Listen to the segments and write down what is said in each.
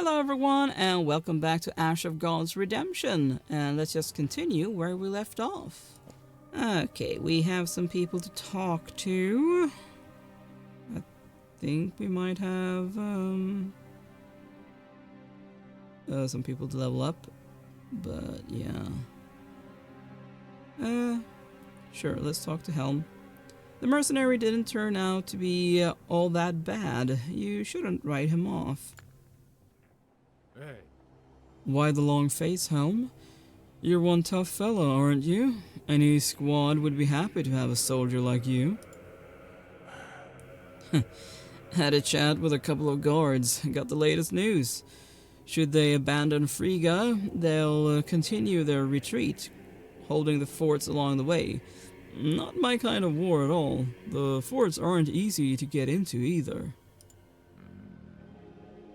Hello everyone and welcome back to Ash of God's Redemption, and let's just continue where we left off. Okay, we have some people to talk to. I think we might have some people to level up, but yeah. Sure, let's talk to Helm. The mercenary didn't turn out to be all that bad. You shouldn't write him off. Hey. Why the long face, Helm? You're one tough fellow, aren't you? Any squad would be happy to have a soldier like you. Had a chat with a couple of guards, got the latest news. Should they abandon Frigga, they'll continue their retreat, holding the forts along the way. Not my kind of war at all. The forts aren't easy to get into either.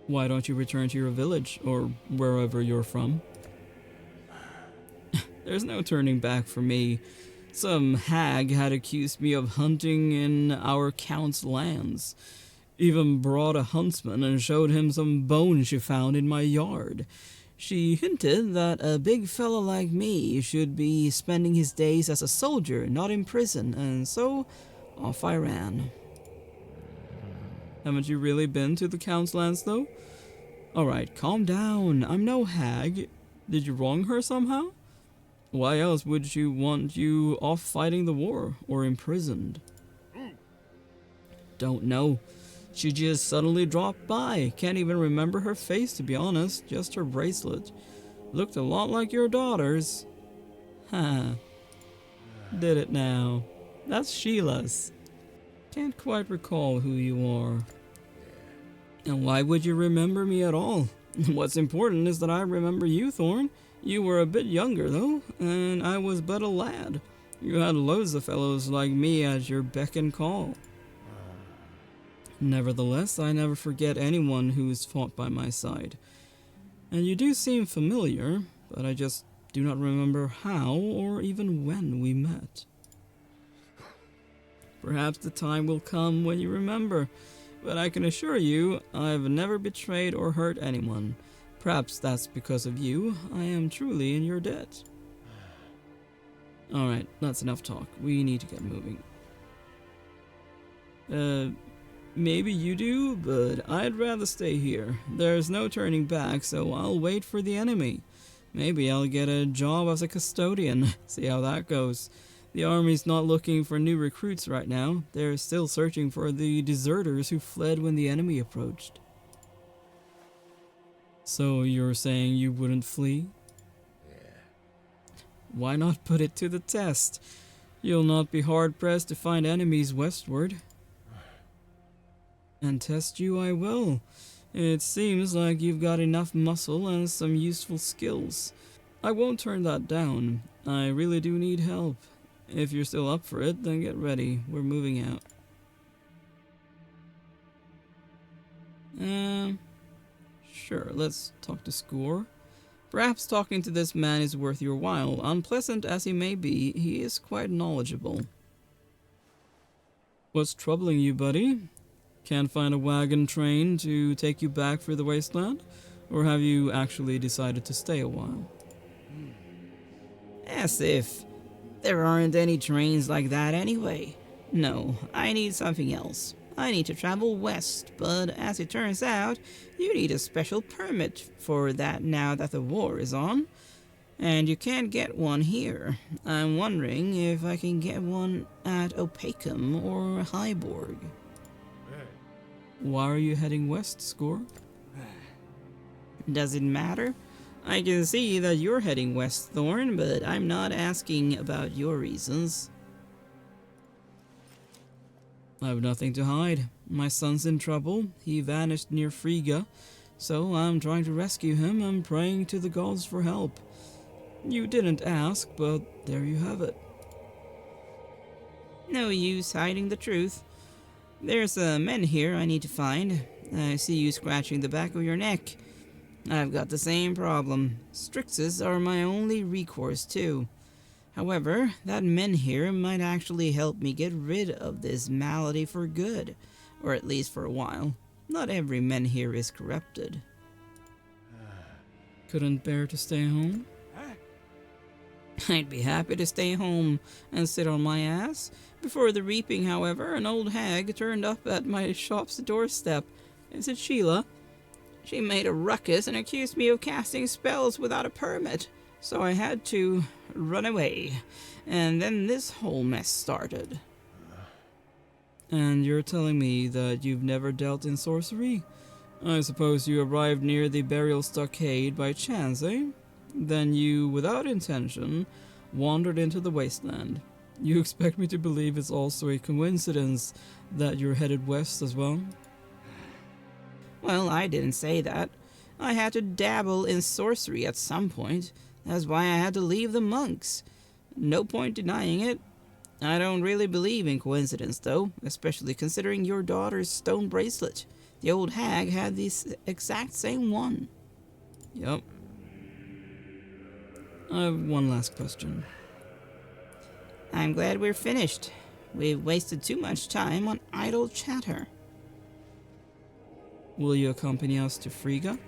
Why don't you return to your village, or wherever you're from? There's no turning back for me. Some hag had accused me of hunting in our count's lands. Even brought a huntsman and showed him some bones she found in my yard. She hinted that a big fellow like me should be spending his days as a soldier, not in prison, and so off I ran. Haven't you really been to the Count's lands, though? Alright, calm down. I'm no hag. Did you wrong her somehow? Why else would she want you off fighting the war, or imprisoned? Don't know. She just suddenly dropped by. Can't even remember her face, to be honest. Just her bracelet. Looked a lot like your daughter's. Ha. Did it now. That's Sheila's. Can't quite recall who you are. And why would you remember me at all? What's important is that I remember you, Thorn. You were a bit younger, though, and I was but a lad. You had loads of fellows like me at your beck and call. Nevertheless, I never forget anyone who's fought by my side. And you do seem familiar, but I just do not remember how or even when we met. Perhaps the time will come when you remember, but I can assure you I've never betrayed or hurt anyone. Perhaps that's because of you. I am truly in your debt. Alright, that's enough talk. We need to get moving. Maybe you do, but I'd rather stay here. There's no turning back, so I'll wait for the enemy. Maybe I'll get a job as a custodian. See how that goes. The army's not looking for new recruits right now. They're still searching for the deserters who fled when the enemy approached. So you're saying you wouldn't flee? Yeah. Why not put it to the test? You'll not be hard-pressed to find enemies westward. And test you I will. It seems like you've got enough muscle and some useful skills. I won't turn that down. I really do need help. If you're still up for it, then get ready. We're moving out. Sure, let's talk to Score. Perhaps talking to this man is worth your while. Unpleasant as he may be, he is quite knowledgeable. What's troubling you, buddy? Can't find a wagon train to take you back through the wasteland? Or have you actually decided to stay a while? As if there aren't any trains like that anyway. No, I need something else. I need to travel west, but as it turns out, you need a special permit for that now that the war is on. And you can't get one here. I'm wondering if I can get one at Opacum or Hyborg. Why are you heading west, Score? Does it matter? I can see that you're heading west, Thorn, but I'm not asking about your reasons. I have nothing to hide. My son's in trouble. He vanished near Frigga, so I'm trying to rescue him and praying to the gods for help. You didn't ask, but there you have it. No use hiding the truth. There's a men here I need to find. I see you scratching the back of your neck. I've got the same problem. Strixes are my only recourse, too. However, that men here might actually help me get rid of this malady for good, or at least for a while. Not every men here is corrupted. couldn't bear to stay home? I'd be happy to stay home and sit on my ass. Before the reaping, however, an old hag turned up at my shop's doorstep. Is it Sheila? She made a ruckus and accused me of casting spells without a permit, so I had to run away. And then this whole mess started. And you're telling me that you've never dealt in sorcery? I suppose you arrived near the burial stockade by chance, eh? Then you, without intention, wandered into the wasteland. You expect me to believe it's also a coincidence that you're headed west as well? Well, I didn't say that. I had to dabble in sorcery at some point. That's why I had to leave the monks. No point denying it. I don't really believe in coincidence, though, especially considering your daughter's stone bracelet. The old hag had the exact same one. Yep. I have one last question. I'm glad we're finished. We've wasted too much time on idle chatter. Will you accompany us to Frigga?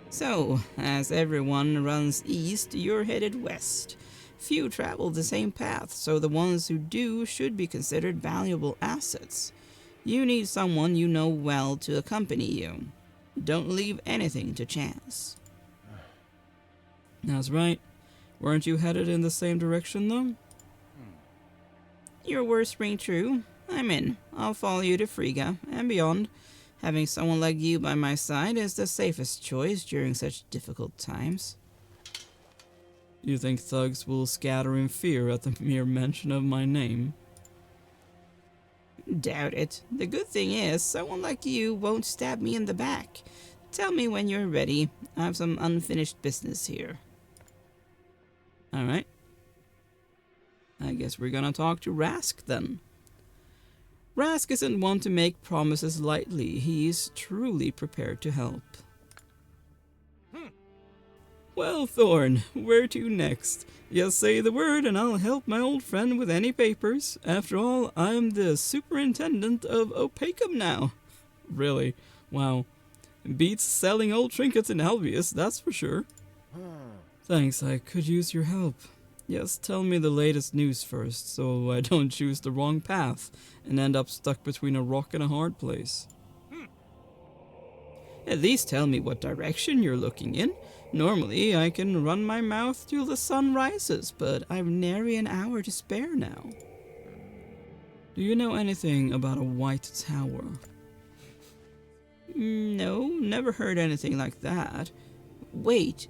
So, as everyone runs east, you're headed west. Few travel the same path, so the ones who do should be considered valuable assets. You need someone you know well to accompany you. Don't leave anything to chance. That's right. Weren't you headed in the same direction, though? Your words ring true. I'm in. I'll follow you to Frigga and beyond. Having someone like you by my side is the safest choice during such difficult times. You think thugs will scatter in fear at the mere mention of my name? Doubt it. The good thing is, someone like you won't stab me in the back. Tell me when you're ready. I have some unfinished business here. Alright. I guess we're gonna talk to Rask then. Rask isn't one to make promises lightly. He's truly prepared to help. Well, Thorn, where to next? Just say the word and I'll help my old friend with any papers. After all, I'm the superintendent of Opacum now. Really? Wow. Beats selling old trinkets in Albius, that's for sure. Thanks, I could use your help. Just tell me the latest news first, so I don't choose the wrong path and end up stuck between a rock and a hard place. At least tell me what direction you're looking in. Normally, I can run my mouth till the sun rises, but I've nary an hour to spare now. Do you know anything about a white tower? No, never heard anything like that. Wait,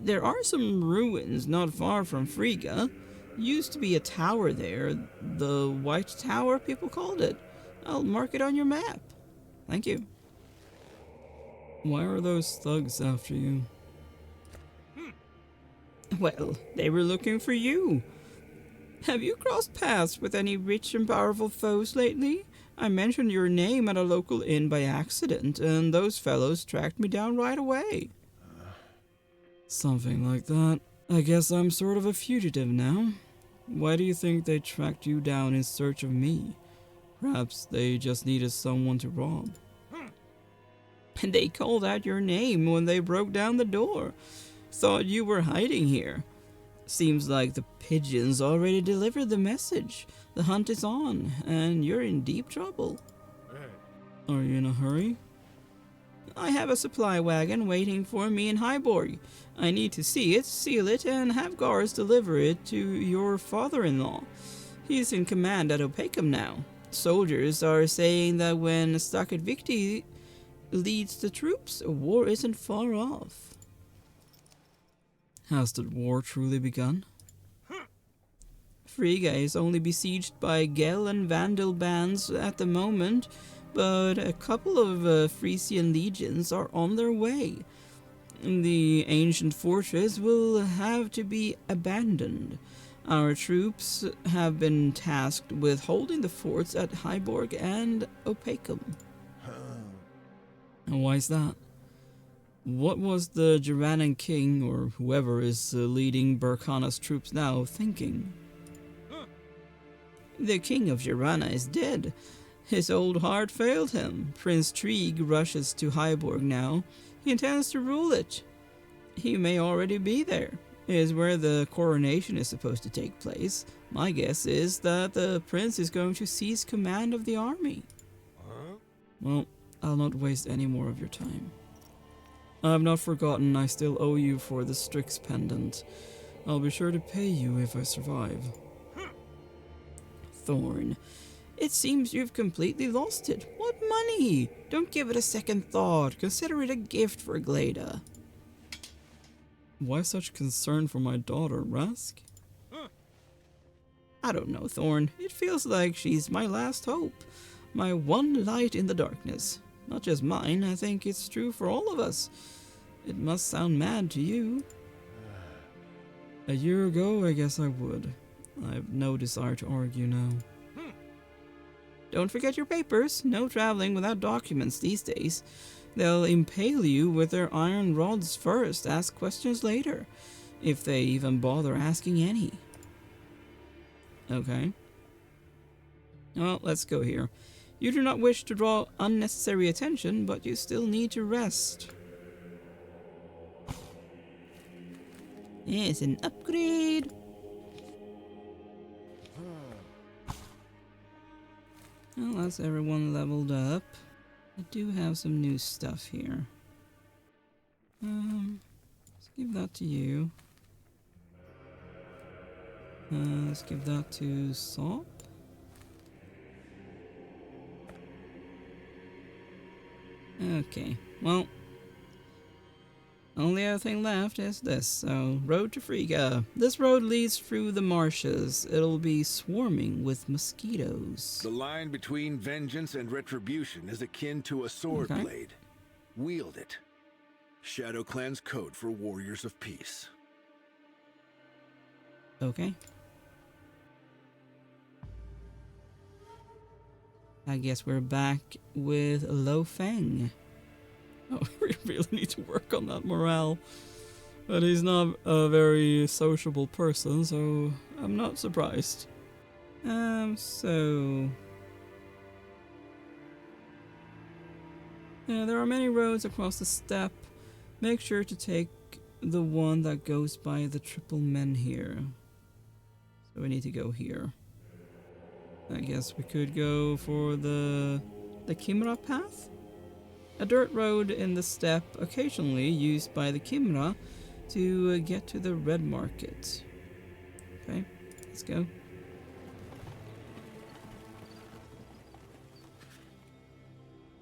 there are some ruins not far from Frigga. Used to be a tower there. The White Tower, people called it. I'll mark it on your map. Thank you. Why are those thugs after you? Well, they were looking for you. Have you crossed paths with any rich and powerful foes lately? I mentioned your name at a local inn by accident, and those fellows tracked me down right away. Something like that. I guess I'm sort of a fugitive now. Why do you think they tracked you down in search of me? Perhaps they just needed someone to rob. And they called out your name when they broke down the door. Thought you were hiding here. Seems like the pigeons already delivered the message. The hunt is on, and you're in deep trouble. Are you in a hurry? I have a supply wagon waiting for me in Hyborg. I need to see it, seal it, and have guards deliver it to your father-in-law. He's in command at Opacum now. Soldiers are saying that when Stockade Victi leads the troops, war isn't far off. Has the war truly begun? Frigga is only besieged by Gel and Vandal bands at the moment, but a couple of Frisian legions are on their way. The ancient fortress will have to be abandoned. Our troops have been tasked with holding the forts at Hyborg and Opacum. And why is that? What was the Jaranan king, or whoever is leading Burkana's troops now, thinking? The king of Jarana is dead. His old heart failed him. Prince Trig rushes to Hyborg now. He intends to rule it. He may already be there. Is where the coronation is supposed to take place. My guess is that the prince is going to seize command of the army. Huh? Well, I'll not waste any more of your time. I've not forgotten I still owe you for the Strix pendant. I'll be sure to pay you if I survive. Thorn, it seems you've completely lost it. What money? Don't give it a second thought. Consider it a gift for Glada. Why such concern for my daughter, Rask? I don't know, Thorn. It feels like she's my last hope. My one light in the darkness. Not just mine, I think it's true for all of us. It must sound mad to you. A year ago, I guess I would. I've no desire to argue now. Don't forget your papers. No traveling without documents these days. They'll impale you with their iron rods first, ask questions later, if they even bother asking any. Okay. Well, let's go here. You do not wish to draw unnecessary attention, but you still need to rest. It's an upgrade. Well, that's everyone leveled up. I do have some new stuff here. Let's give that to you. Let's give that to Sop. Okay, well, only other thing left is this, so road to Friga. This road leads through the marshes. It'll be swarming with mosquitoes. The line between vengeance and retribution is akin to a sword Okay. blade. Wield it. Shadow Clan's code for warriors of peace. Okay. I guess we're back with Lo Pheng. Oh, we really need to work on that morale. But he's not a very sociable person, so I'm not surprised. So... Yeah, there are many roads across the steppe. Make sure to take the one that goes by the triple men here. So we need to go here. I guess we could go for the Kimra path? A dirt road in the steppe, occasionally used by the Kimra to get to the red market. Okay, let's go.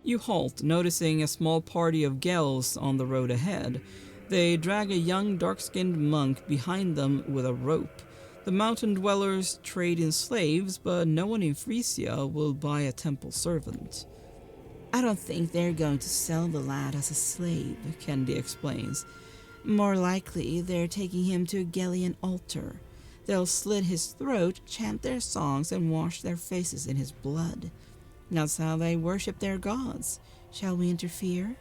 You halt, noticing a small party of Gels on the road ahead. They drag a young dark-skinned monk behind them with a rope. The mountain dwellers trade in slaves, but no one in Frisia will buy a temple servant. I don't think they're going to sell the lad as a slave, Kendi explains. More likely, they're taking him to a Gellian altar. They'll slit his throat, chant their songs, and wash their faces in his blood. That's how they worship their gods. Shall we interfere?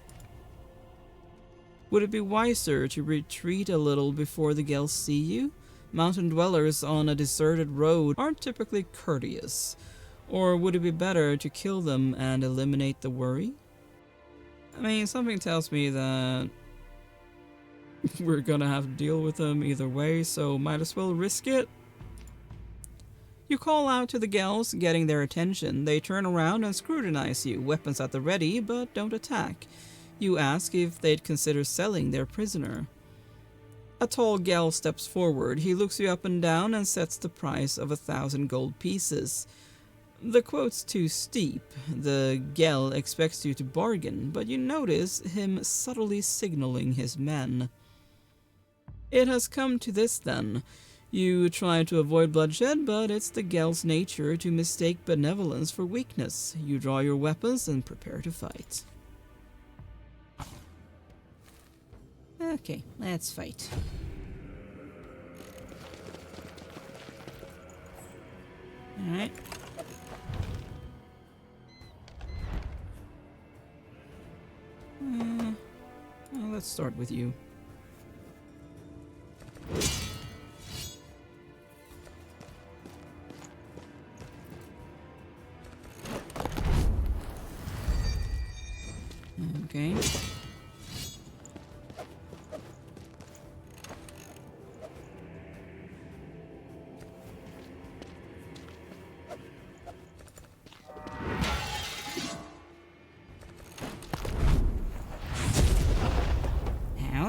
Would it be wiser to retreat a little before the Gels see you? Mountain dwellers on a deserted road aren't typically courteous. Or would it be better to kill them and eliminate the worry? I mean, something tells me that we're gonna have to deal with them either way, so might as well risk it. You call out to the Gels, getting their attention. They turn around and scrutinize you, weapons at the ready, but don't attack. You ask if they'd consider selling their prisoner. A tall Gel steps forward. He looks you up and down and sets the price of 1,000 gold pieces. The quote's too steep. The Gel expects you to bargain, but you notice him subtly signaling his men. It has come to this then. You try to avoid bloodshed, but it's the Gel's nature to mistake benevolence for weakness. You draw your weapons and prepare to fight. Okay, let's fight. Alright. Well, let's start with you. Okay.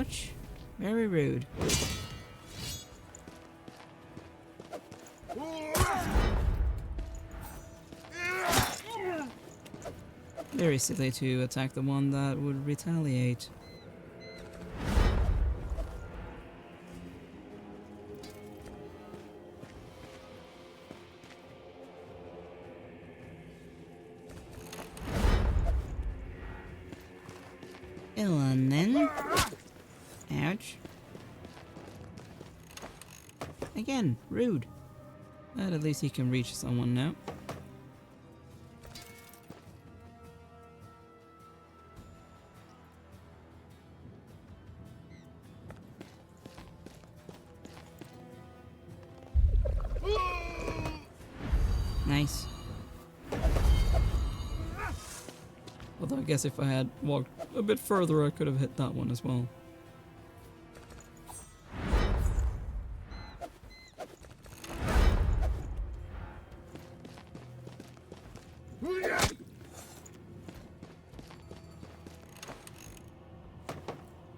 Ouch. Very rude. Very silly to attack the one that would retaliate. Go on then. Ouch. Again, rude. But at least he can reach someone now. Nice. Although I guess if I had walked a bit further, I could have hit that one as well.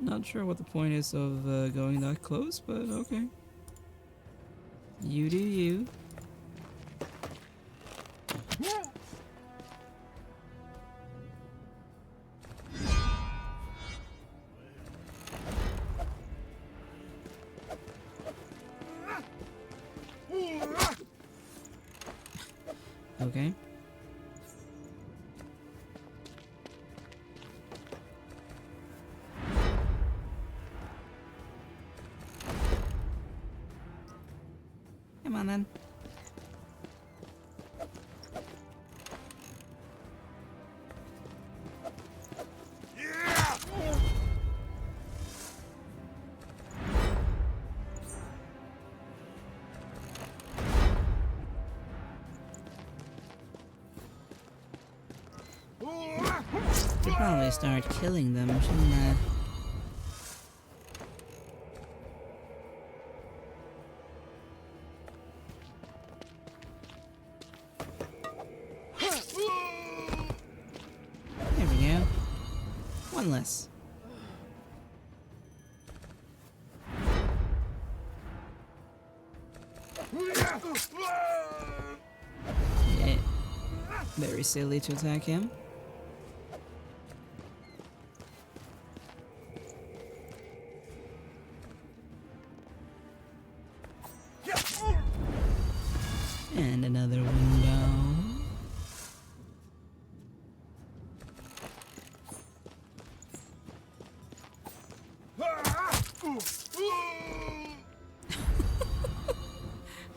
Not sure what the point is of going that close, but okay. You do you. Okay. Come on then. Should probably start killing them, shouldn't I? There we go. One less. Yeah. Very silly to attack him. And another one down.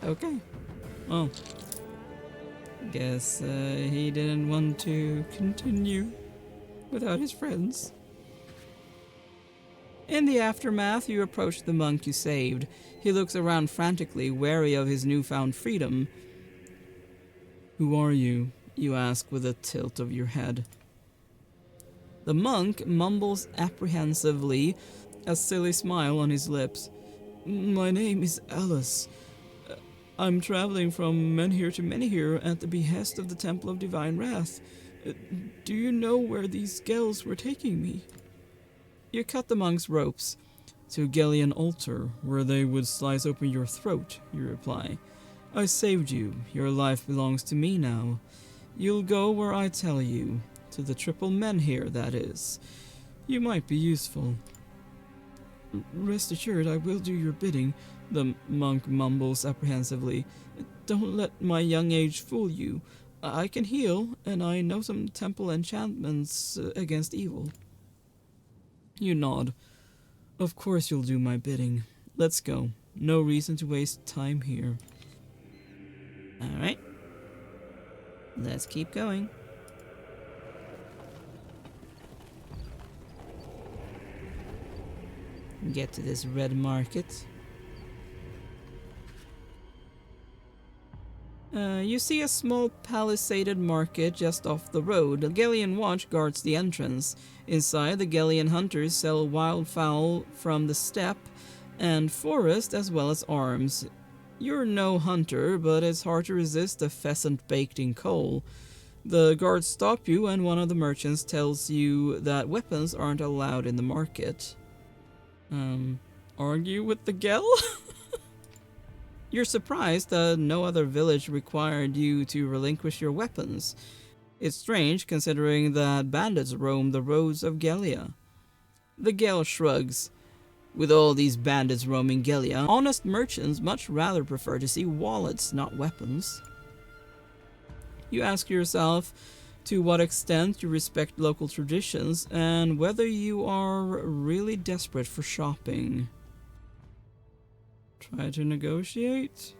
Okay. Well, guess he didn't want to continue without his friends. In the aftermath, you approach the monk you saved. He looks around frantically, wary of his newfound freedom. "Who are you?" you ask with a tilt of your head. The monk mumbles apprehensively, a silly smile on his lips. "My name is Alice. I'm traveling from Menhir to Menhir at the behest of the Temple of Divine Wrath. Do you know where these Gels were taking me?" You cut the monk's ropes. "To Gellian altar, where they would slice open your throat," you reply. "I saved you. Your life belongs to me now. You'll go where I tell you. To the Triple Menhir, that is. You might be useful." "Rest assured, I will do your bidding," the monk mumbles apprehensively. "Don't let my young age fool you. I can heal, and I know some temple enchantments against evil." You nod. "Of course you'll do my bidding. Let's go. No reason to waste time here." Alright. Let's keep going. Get to this red market. You see a small palisaded market just off the road. The Gellian watch guards the entrance. Inside, the Gellian hunters sell wildfowl from the steppe and forest, as well as arms. You're no hunter, but it's hard to resist a pheasant baked in coal. The guards stop you, and one of the merchants tells you that weapons aren't allowed in the market. Argue with the Gel? You're surprised that no other village required you to relinquish your weapons. It's strange considering that bandits roam the roads of Gelia. The Gel shrugs. With all these bandits roaming Gelia, honest merchants much rather prefer to see wallets, not weapons. You ask yourself to what extent you respect local traditions and whether you are really desperate for shopping. Try to negotiate?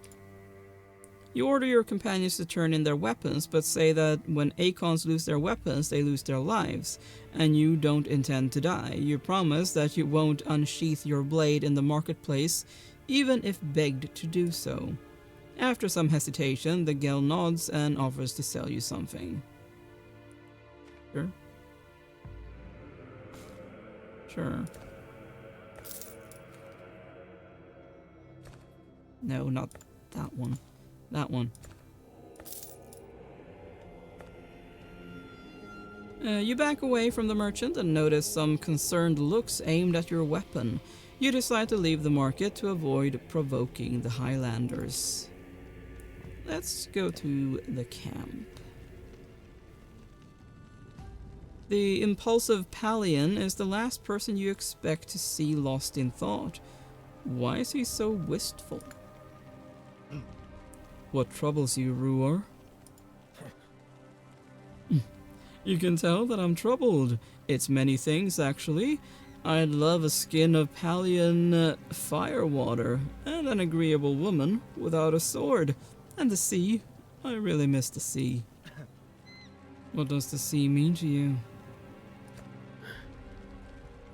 You order your companions to turn in their weapons, but say that when Acons lose their weapons, they lose their lives, and you don't intend to die. You promise that you won't unsheath your blade in the marketplace, even if begged to do so. After some hesitation, the Gel nods and offers to sell you something. Sure. Sure. No, not that one. That one. You back away from the merchant and notice some concerned looks aimed at your weapon. You decide to leave the market to avoid provoking the Highlanders. Let's go to the camp. The impulsive Palian is the last person you expect to see lost in thought. Why is he so wistful? What troubles you, Ruor? You can tell that I'm troubled. It's many things, actually. I'd love a skin of Palian firewater, and an agreeable woman without a sword. And the sea. I really miss the sea. What does the sea mean to you?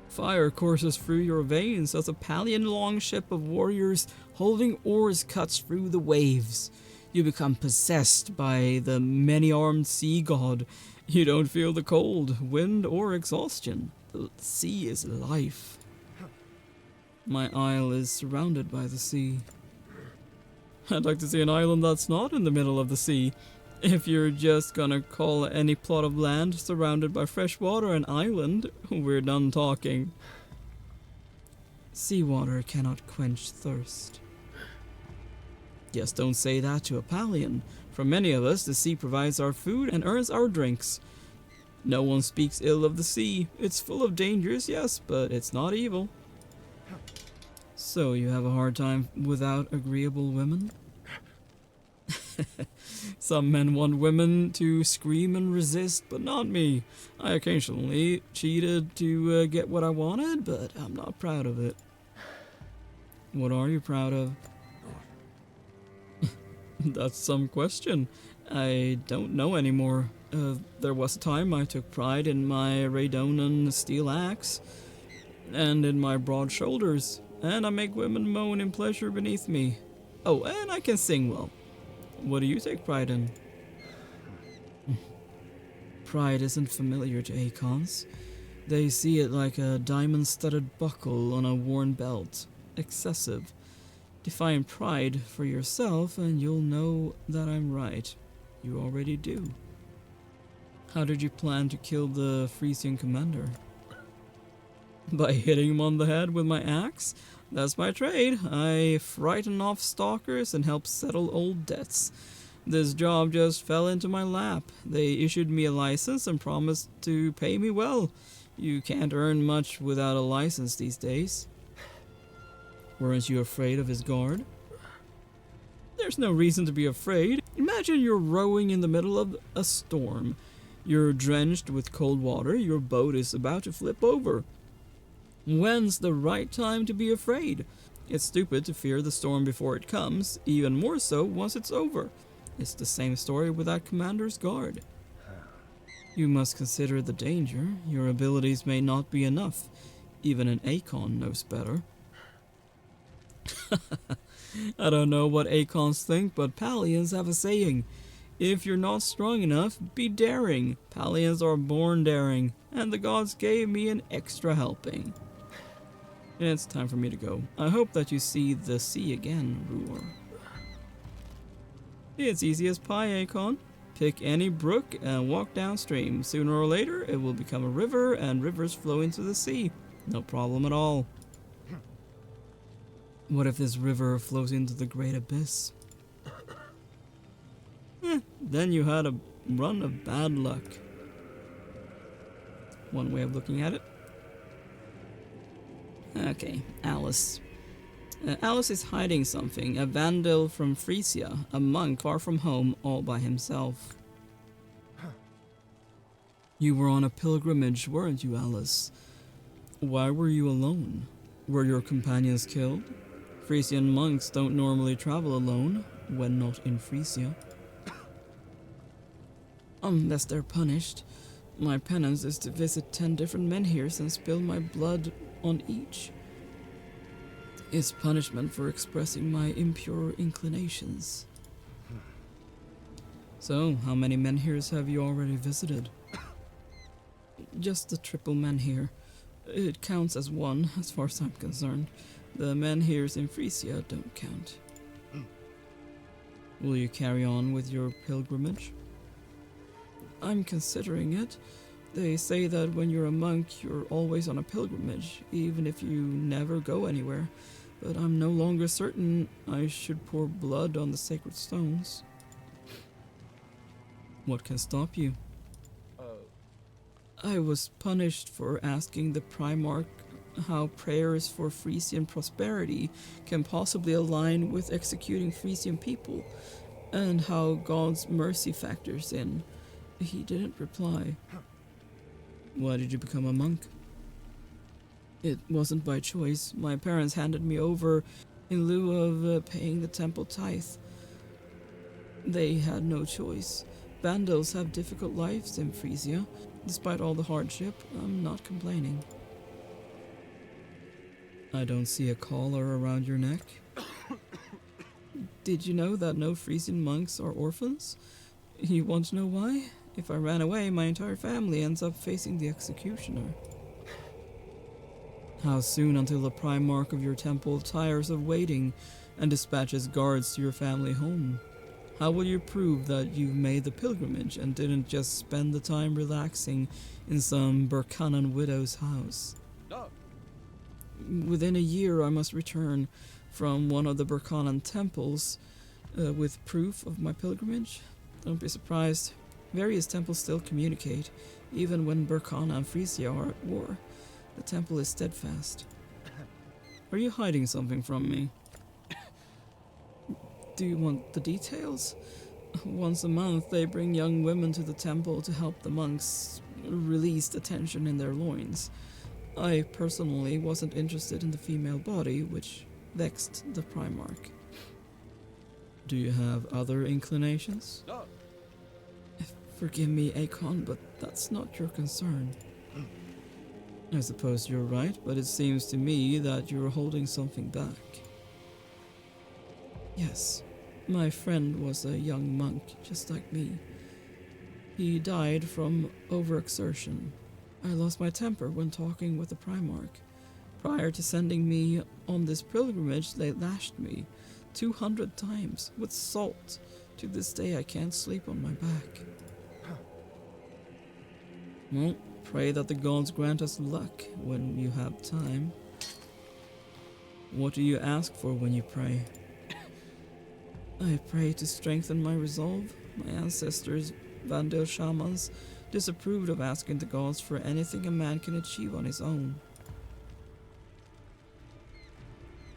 Fire courses through your veins as a Palian longship of warriors holding oars cuts through the waves. You become possessed by the many-armed sea god. You don't feel the cold, wind, or exhaustion. The sea is life. My isle is surrounded by the sea. I'd like to see an island that's not in the middle of the sea. If you're just gonna call any plot of land surrounded by fresh water an island, we're done talking. Seawater cannot quench thirst. Just don't say that to a Palian. For many of us, the sea provides our food and earns our drinks. No one speaks ill of the sea. It's full of dangers, yes, but it's not evil. So you have a hard time without agreeable women? Some men want women to scream and resist, but not me. I occasionally cheated to get what I wanted, but I'm not proud of it. What are you proud of? That's some question. I don't know anymore. There was a time I took pride in my Raydonan steel axe, and in my broad shoulders, and I make women moan in pleasure beneath me. Oh, and I can sing well. What do you take pride in? Pride isn't familiar to Acons. They see it like a diamond-studded buckle on a worn belt. Excessive. Define pride for yourself and you'll know that I'm right. You already do. How did you plan to kill the Frisian commander? By hitting him on the head with my axe? That's my trade. I frighten off stalkers and help settle old debts. This job just fell into my lap. They issued me a license and promised to pay me well. You can't earn much without a license these days. Weren't you afraid of his guard? There's no reason to be afraid. Imagine you're rowing in the middle of a storm. You're drenched with cold water. Your boat is about to flip over. When's the right time to be afraid? It's stupid to fear the storm before it comes, even more so once it's over. It's the same story with that commander's guard. You must consider the danger. Your abilities may not be enough. Even an Acon knows better. I don't know what Acons think, but Palians have a saying. If you're not strong enough, be daring. Palians are born daring, and the gods gave me an extra helping. It's time for me to go. I hope that you see the sea again, Ruor. It's easy as pie, Acon. Pick any brook and walk downstream. Sooner or later, it will become a river, and rivers flow into the sea. No problem at all. What if this river flows into the great abyss? Then you had a run of bad luck. One way of looking at it. Okay, Alice. Alice is hiding something. A vandal from Frisia, a monk far from home, all by himself. You were on a pilgrimage, weren't you, Alice? Why were you alone? Were your companions killed? Frisian monks don't normally travel alone, when not in Frisia. Unless they're punished. My penance is to visit 10 different menhirs and spill my blood on each. It's punishment for expressing my impure inclinations. So, how many menhirs have you already visited? Just the triple menhir. It counts as one, as far as I'm concerned. The menhirs in Frisia don't count. Will you carry on with your pilgrimage? I'm considering it. They say that when you're a monk, you're always on a pilgrimage, even if you never go anywhere. But I'm no longer certain I should pour blood on the sacred stones. What can stop you? I was punished for asking the Primarch how prayers for Frisian prosperity can possibly align with executing Frisian people, and how God's mercy factors in. He didn't reply. Why did you become a monk? It wasn't by choice. My parents handed me over in lieu of paying the temple tithe. They had no choice. Vandals have difficult lives in Frisia. Despite all the hardship, I'm not complaining. I don't see a collar around your neck. Did you know that no Frisian monks are orphans? You want to know why? If I ran away, my entire family ends up facing the executioner. How soon until the Primarch of your temple tires of waiting and dispatches guards to your family home? How will you prove that you've made the pilgrimage and didn't just spend the time relaxing in some Burkanan widow's house? No. Within a year, I must return from one of the Burkanan temples with proof of my pilgrimage. Don't be surprised. Various temples still communicate, even when Burkana and Frisia are at war. The temple is steadfast. Are you hiding something from me? Do you want the details? Once a month, they bring young women to the temple to help the monks release the tension in their loins. I personally wasn't interested in the female body, which vexed the Primarch. Do you have other inclinations? No. Forgive me, Akon, but that's not your concern. I suppose you're right, but it seems to me that you're holding something back. Yes, my friend was a young monk, just like me. He died from overexertion. I lost my temper when talking with the Primarch. Prior to sending me on this pilgrimage, they lashed me 200 times with salt. To this day, I can't sleep on my back. Well, pray that the gods grant us luck when you have time. What do you ask for when you pray? I pray to strengthen my resolve. My ancestors, Vandal shamans, disapproved of asking the gods for anything a man can achieve on his own.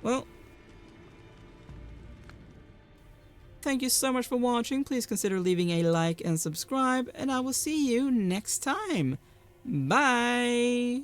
Well, thank you so much for watching. Please consider leaving a like and subscribe, and I will see you next time. Bye!